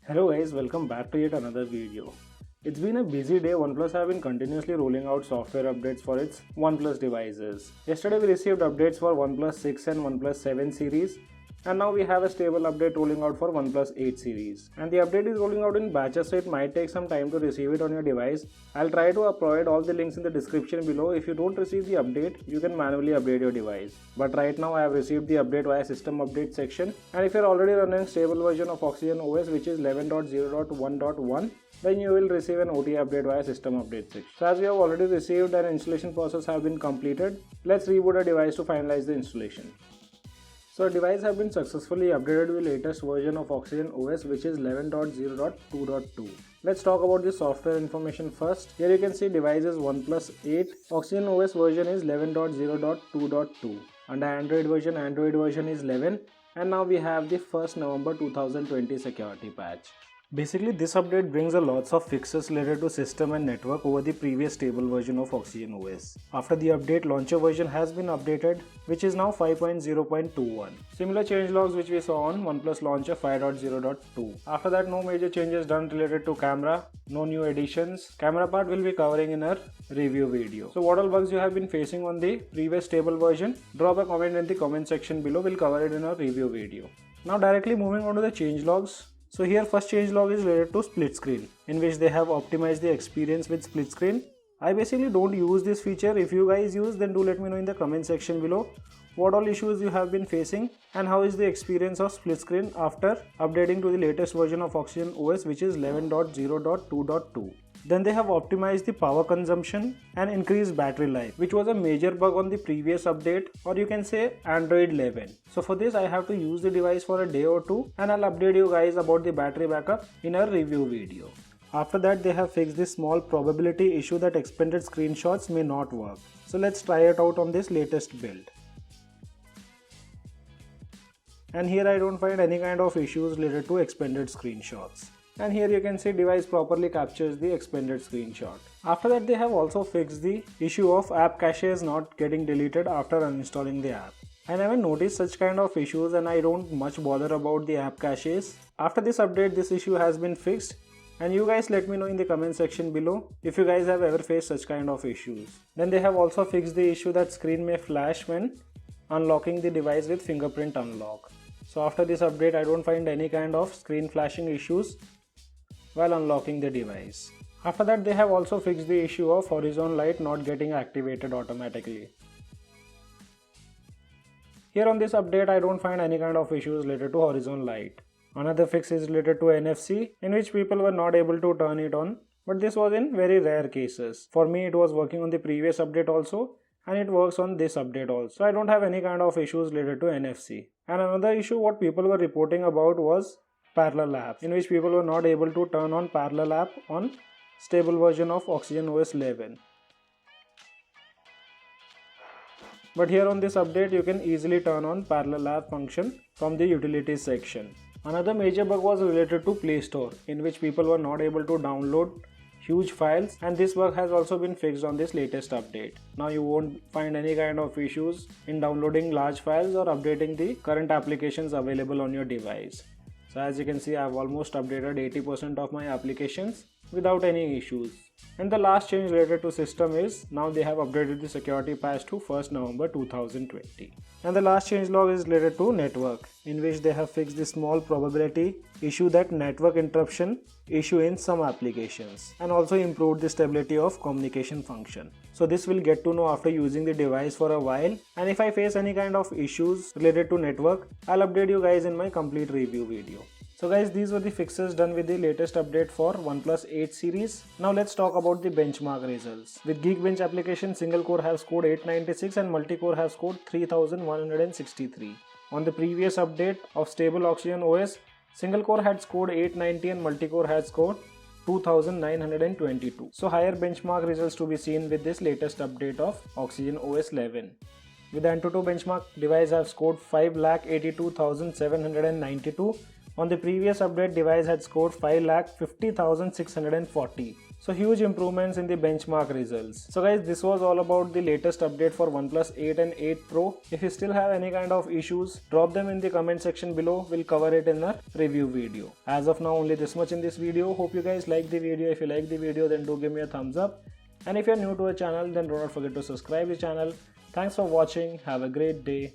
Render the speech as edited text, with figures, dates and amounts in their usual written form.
Hello guys, welcome back to yet another video. It's been a busy day. OnePlus have been continuously rolling out software updates for its OnePlus devices. Yesterday we received updates for OnePlus 6 and OnePlus 7 series, and now we have a stable update rolling out for OnePlus 8 series. And the update is rolling out in batches, so it might take some time to receive it on your device. I'll try to provide all the links in the description below. If you don't receive the update, you can manually update your device. But right now I have received the update via system update section, and if you're already running stable version of Oxygen OS, which is 11.0.1.1, then you will receive an OTA update via system update section. So as we have already received and installation process have been completed, let's reboot a device to finalize the installation. So a device have been successfully updated with latest version of Oxygen OS, which is 11.0.2.2. Let's talk about the software information first. Here you can see device is OnePlus 8. Oxygen OS version is 11.0.2.2. Under Android version is 11. And now we have the 1st November 2020 security patch. Basically, this update brings a lots of fixes related to system and network over the previous stable version of Oxygen OS. After the update, launcher version has been updated, which is now 5.0.21. Similar changelogs which we saw on OnePlus Launcher 5.0.2. After that, no major changes done related to camera, no new additions. Camera part will be covering in our review video. So what all bugs you have been facing on the previous stable version? Drop a comment in the comment section below, we'll cover it in our review video. Now directly moving on to the changelogs. So here first changelog is related to split screen, in which they have optimized the experience with split screen. I basically don't use this feature. If you guys use, then do let me know in the comment section below what all issues you have been facing and how is the experience of split screen after updating to the latest version of Oxygen OS, which is 11.0.2.2. Then they have optimized the power consumption and increased battery life, which was a major bug on the previous update, or you can say Android 11. So for this I have to use the device for a day or two, and I'll update you guys about the battery backup in a review video. After that, they have fixed this small probability issue that expanded screenshots may not work. So let's try it out on this latest build. And here I don't find any kind of issues related to expanded screenshots. And here you can see device properly captures the expanded screenshot. After that, they have also fixed the issue of app caches not getting deleted after uninstalling the app. I never noticed such kind of issues, and I don't much bother about the app caches. After this update, this issue has been fixed, and you guys let me know in the comment section below if you guys have ever faced such kind of issues. Then they have also fixed the issue that screen may flash when unlocking the device with fingerprint unlock. So after this update, I don't find any kind of screen flashing issues while unlocking the device. After that, they have also fixed the issue of horizon light not getting activated automatically. Here on this update, I don't find any kind of issues related to horizon light. Another fix is related to NFC, in which people were not able to turn it on, but this was in very rare cases. For me, it was working on the previous update also, and it works on this update also. I don't have any kind of issues related to NFC. And another issue what people were reporting about was parallel apps, in which people were not able to turn on parallel app on stable version of Oxygen OS 11. But here on this update, you can easily turn on parallel app function from the utilities section. Another major bug was related to Play Store, in which people were not able to download huge files, and this bug has also been fixed on this latest update. Now you won't find any kind of issues in downloading large files or updating the current applications available on your device. So as you can see, I have almost updated 80% of my applications without any issues. And the last change related to system is now they have updated the security patch to 1st November 2020. And the last change log is related to network, in which they have fixed the small probability issue that network interruption issue in some applications, and also improved the stability of communication function. So this we'll get to know after using the device for a while, and if I face any kind of issues related to network, I'll update you guys in my complete review video. So guys, these were the fixes done with the latest update for OnePlus 8 series. Now let's talk about the benchmark results. With Geekbench application, single core have scored 896 and multi-core have scored 3163. On the previous update of stable Oxygen OS, single core had scored 890 and multi-core had scored 2922. So higher benchmark results to be seen with this latest update of Oxygen OS 11. With the Antutu benchmark, device have scored 5,82,792. On the previous update, device had scored 5,50,640. So huge improvements in the benchmark results. So guys, this was all about the latest update for OnePlus 8 and 8 Pro. If you still have any kind of issues, drop them in the comment section below. We'll cover it in a review video. As of now, only this much in this video. Hope you guys like the video. If you like the video, then do give me a thumbs up. And if you're new to our channel, then do not forget to subscribe the channel. Thanks for watching. Have a great day.